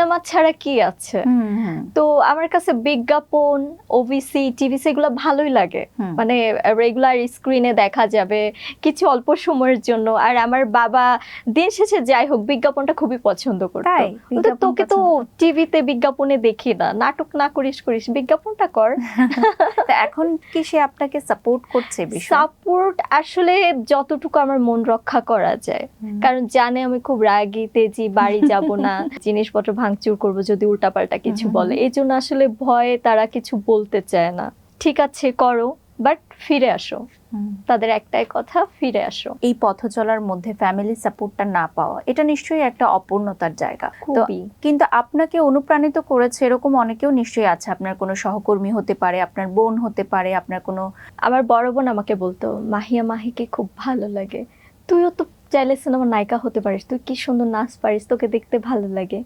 Cinema ছাড়া কি আছে? তো আমার কাছে বিজ্ঞাপন, ওভিসি, টিভিসি এগুলো ভালোই লাগে। মানে রেগুলার স্ক্রিনে দেখা যাবে কিছু অল্প সময়ের জন্য। আর আমার বাবা দিন শেষে যাই হোক বিজ্ঞাপনটা খুবই পছন্দ করতো। কিন্তু তোকে তো টিভিতে বিজ্ঞাপনে দেখি না, নাটক না করিস বিজ্ঞাপনটা কর। এখন কি সে আপনাকে সাপোর্ট করছে? সাপোর্ট আসলে যতটুকু আমার মন রক্ষা করা যায়, কারণ জানে আমি খুব রাগী তেজি, বাড়ি যাব না, জিনিসপত্র ভাঙচুর করব যদি উল্টাপাল্টা কিছু বলে, এই জন্য আসলে ভয়ে তারা কিছু বলতে চায় না। ঠিক আছে করো, বাট ফিরে আসো। তাদের একটাই কথা, ফিরে আসো। এই পথ চলার মধ্যে ফ্যামিলি সাপোর্টটা না পাওয়া, এটা নিশ্চয়ই একটা অপূর্ণতার জায়গা। তো কিন্তু আপনাকে অনুপ্রাণিত করেছে এরকম অনেকেও নিশ্চয়ই আছে। আপনার কোনো সহকর্মী হতে পারে, আপনার বোন হতে পারে, আপনার কোনো... আমার বড় বোন আমাকে বলতো, মাহিয়া মাহিকে খুব ভালো লাগে, তুইও তো চাইলে সিনেমার নায়িকা হতে পারিস, তুই কি সুন্দর নাচ পারিস, তোকে দেখতে ভালো লাগে।